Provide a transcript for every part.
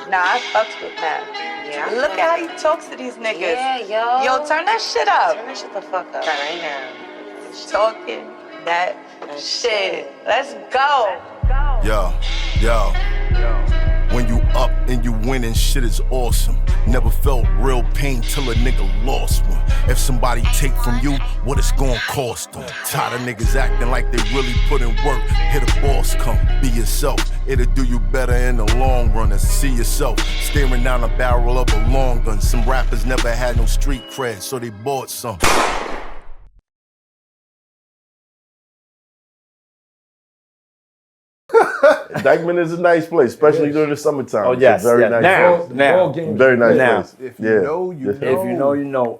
Nah, I fucks with Pat. Yeah. Look at how he talks to these niggas. Yeah, yo. Yo, turn that shit up. Turn that shit the fuck up right now. Talking that shit. Let's go. Yo. When you up and you winning, shit is awesome. Never felt real pain till a nigga lost one. If somebody take from you, what it's gonna cost them? Tired of niggas acting like they really put in work. Hear the boss come, be yourself. It'll do you better in the long run than see yourself staring down the barrel of a long gun. Some rappers never had no street cred, so they bought some. Dykeman is a nice place, especially during the summertime. Oh yes, very nice. Now, very nice place. If you know, you know. If you know, you know.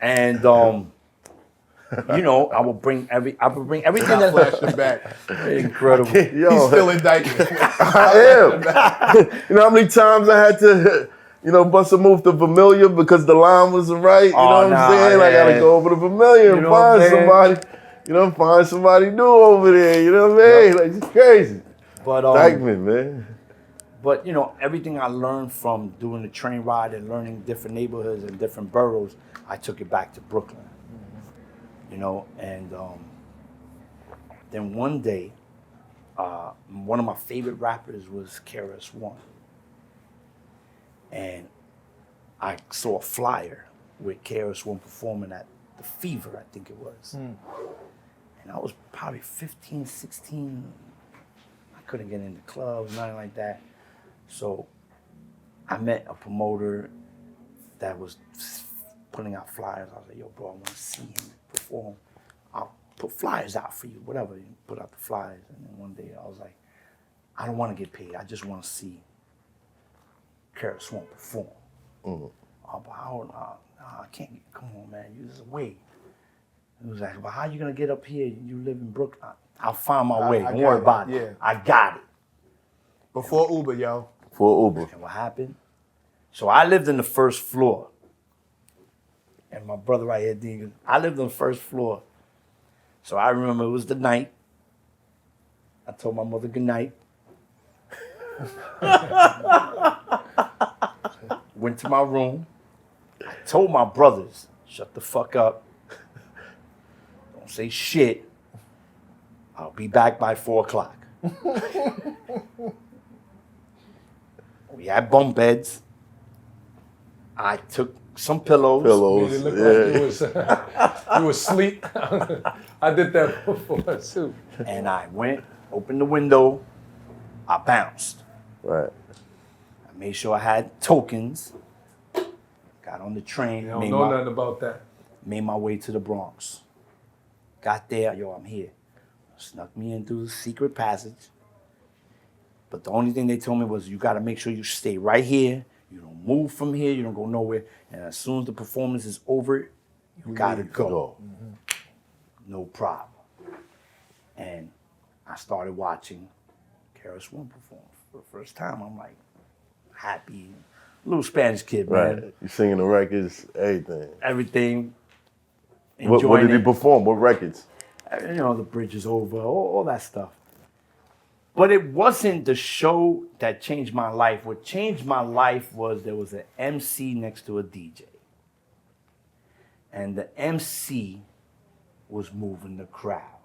And you know, I will bring everything that Flashing back. incredible. Yo, He's still in Dykeman. I am. You know how many times I had to, bust a move to Vermilion because the line wasn't right. You know what I'm saying? Yeah. I gotta go over to Vermilion and find somebody. Find somebody new over there. You know what I mean? Like, it's crazy. But Dykeman, man. But everything I learned from doing the train ride and learning different neighborhoods and different boroughs, I took it back to Brooklyn. And then one day, one of my favorite rappers was KRS-One. And I saw a flyer with KRS-One performing at the Fever, I think it was. And I was probably 15, 16. I couldn't get into clubs, nothing like that. So I met a promoter that was putting out flyers. I was like, yo, bro, I want to see him perform. I'll put flyers out for you, whatever. You put out the flyers. And then one day I was like, I don't want to get paid. I just want to see KRS-One perform. Oh, but I can't get, come on, man, there's a way. He was like, well, how you gonna get up here? You live in Brooklyn. I'll find my way. Don't worry about it. Yeah. I got it. Before Uber, yo. For Uber. And what happened? So I lived in the first floor. And my brother right here, Dean, I lived on the first floor. So I remember it was the night. I told my mother good night. Went to my room. I told my brothers, shut the fuck up. Don't say shit. I'll be back by 4 o'clock. We had bunk beds. I took some pillows. Made it look like you was asleep. I did that before too. And I went, opened the window, I bounced. Right. I made sure I had tokens. Got on the train. You don't know nothing about that. Made my way to the Bronx. Got there, yo, I'm here. Snuck me in through the secret passage. But the only thing they told me was you gotta make sure you stay right here. You don't move from here, you don't go nowhere. And as soon as the performance is over, you gotta go. No problem. And I started watching KRS-One perform for the first time. I'm like, happy, little Spanish kid, man. Right. You singing the records, everything. Everything. What did he perform? What records? The Bridge is Over, all that stuff. But it wasn't the show that changed my life. What changed my life was there was an MC next to a DJ. And the MC was moving the crowd.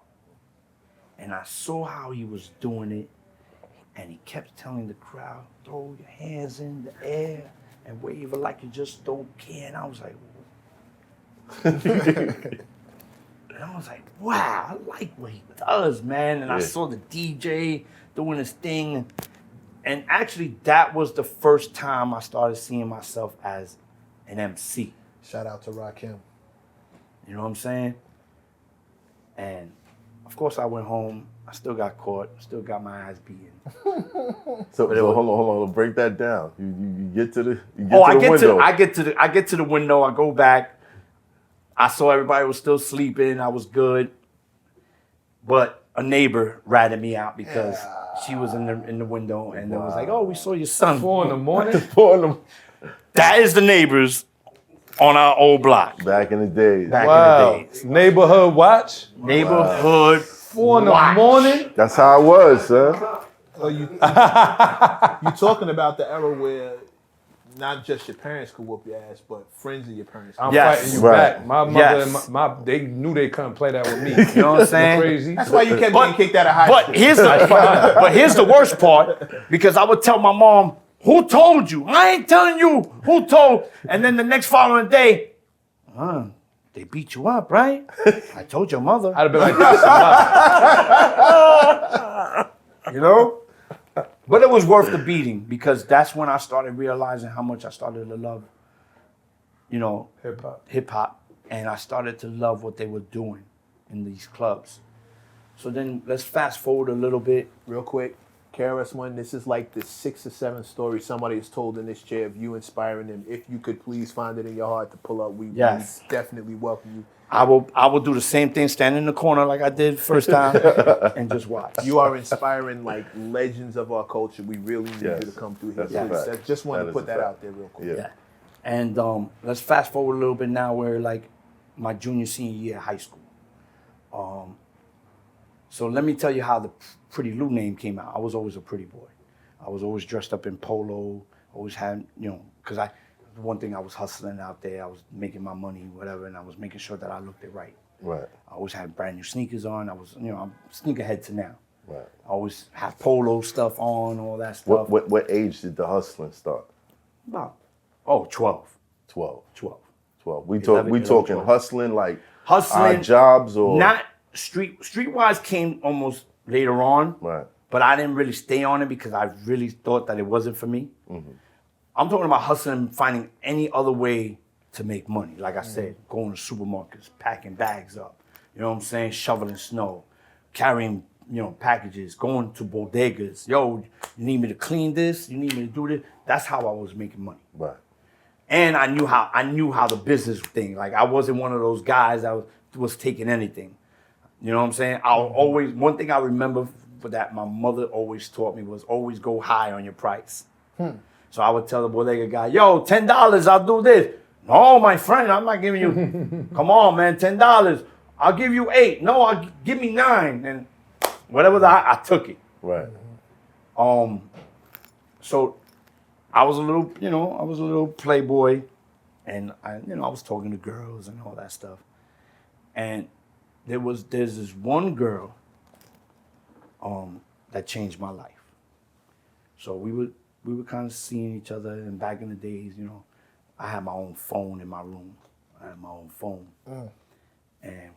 And I saw how he was doing it. And he kept telling the crowd, throw your hands in the air and wave it like you just don't care. And I was like, and I was like, wow, I like what he does, man. And I saw the DJ doing his thing. And actually, that was the first time I started seeing myself as an MC. Shout out to Rakim. You know what I'm saying? And of course, I went home. I still got caught. Still got my ass beaten. So hold on, break that down. You get to the window. I get to the window. I go back. I saw everybody was still sleeping. I was good, but a neighbor ratted me out because she was in the window and it was like, "Oh, we saw your son." 4 in the morning. 4 in the That is the neighbors on our old block. Back in the days. Back in the days. Neighborhood watch. Neighborhood. 4 in the morning. That's how it was, son. So you talking about the era where not just your parents could whoop your ass, but friends of your parents. I'm Yes. fighting you Right. back. My mother Yes. and my they knew they couldn't play that with me. You know what I'm saying? Crazy. That's why you kept getting kicked out of high But school. here's the worst part, because I would tell my mom, "Who told you? I ain't telling you who told." And then the next following day, they beat you up, right? I told your mother. I'd have been like, "That's enough." You know? But it was worth the beating, because that's when I started realizing how much I started to love, you know, Hip hop. and I started to love what they were doing in these clubs. So then let's fast forward a little bit. Real quick, KRS-One, this is like the 6 or 7 story somebody has told in this chair of you inspiring them. If you could please find it in your heart to pull up, we Yes. definitely welcome you. I will do the same thing, stand in the corner like I did first time, and just watch. You are inspiring like legends of our culture. We really need Yes. you to come through here. That's a Please. fact. Just wanted That to is put a that fact. out there real quick. Yeah. Yeah. And let's fast forward a little bit now. We're like my junior, senior year of high school. So let me tell you how the Pretty Lou name came out. I was always a pretty boy. I was always dressed up in polo. Always had, you know, because one thing I was hustling out there. I was making my money, whatever, and I was making sure that I looked it right. Right. I always had brand new sneakers on. I was, you know, I'm sneakerhead to now. Right. I always have polo stuff on, all that stuff. What age did the hustling start? About, 12. 12. 12. 12. We 11, talking 12. hustling like Hustling. odd jobs or Not streetwise came almost later on, right. but I didn't really stay on it because I really thought that it wasn't for me. Mm-hmm. I'm talking about hustling, finding any other way to make money. Like I said, going to supermarkets, packing bags up, you know what I'm saying? Shoveling snow, carrying, you know, packages, going to bodegas. Yo, you need me to clean this? You need me to do this? That's how I was making money. Right. And I knew how the business thing. Like I wasn't one of those guys that was taking anything. You know what I'm saying? I'll always, one thing I remember for that my mother always taught me was always go high on your price. So I would tell the bodega guy, yo, $10, I'll do this. No, my friend, I'm not giving you, come on, man, $10. I'll give you 8. No, give me 9. And whatever I took it. Right. So I was a little playboy, and I was talking to girls and all that stuff. And there's this one girl that changed my life. So we were kind of seeing each other, and back in the days, you know, I had my own phone in my room. I had my own phone. And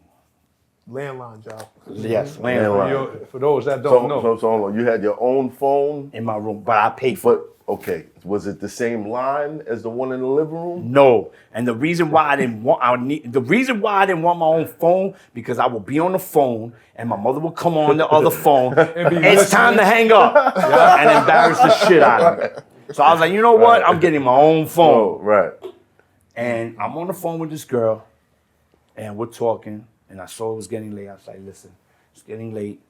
Landline job. yes, Landline. landline For those that don't know, So hold on. You had your own phone, in my room, but I paid for it. but okay, was it the same line as the one in the living room? No, and the reason why I didn't want my own phone, because I would be on the phone and my mother would come on the other phone. It's time to hang up, and embarrass the shit out of me. So I was like, you know what? I'm getting my own phone, Oh, right. and I'm on the phone with this girl, and we're talking, and I saw it was getting late. I was like, listen, it's getting late.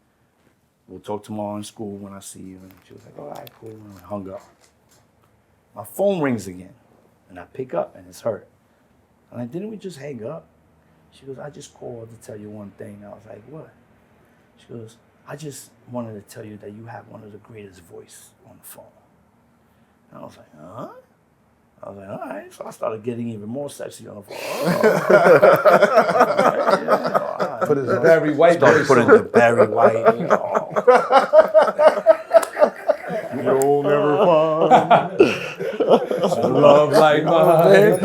We'll talk tomorrow in school when I see you. And she was like, all right, cool, and I hung up. My phone rings again, and I pick up, and it's her. I'm like, didn't we just hang up? She goes, I just called to tell you one thing. I was like, what? She goes, I just wanted to tell you that you have one of the greatest voice on the phone. And I was like, huh? I was like, all right. So I started getting even more sexy on the phone. put his Barry White Started voice putting on. the Barry White. You know. You'll never find. Love like mine.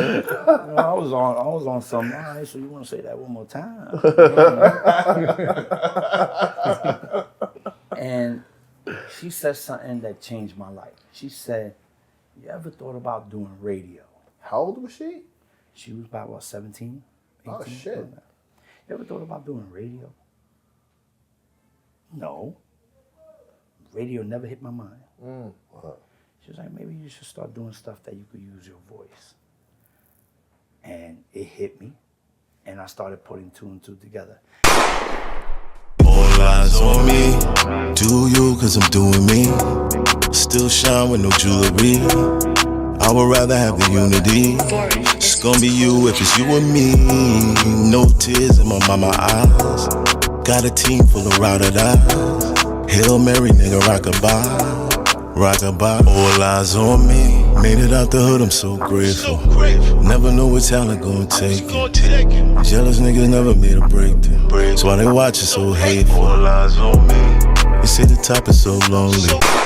I was on something. All right, so you want to say that one more time? And she said something that changed my life. She said, you ever thought about doing radio? How old was she? She was about, what, 17? 18? Oh, shit. Something like that. You ever thought about doing radio? No. Radio never hit my mind. She was like, maybe you should start doing stuff that you could use your voice. And it hit me, and I started putting 2 and 2 together. All eyes on me, do you, cause I'm doing me. Still shine with no jewelry. I would rather have the unity. It's gonna be you if it's you and me. No tears in my mama eyes. Got a team full of rowdy eyes. Hail Mary, nigga, rockabye, all eyes on me. Made it out the hood, I'm so grateful. Never know what talent gon' take it. Jealous niggas never made a breakthrough. That's why they watch it so hateful. All eyes on me. They say the top is so lonely.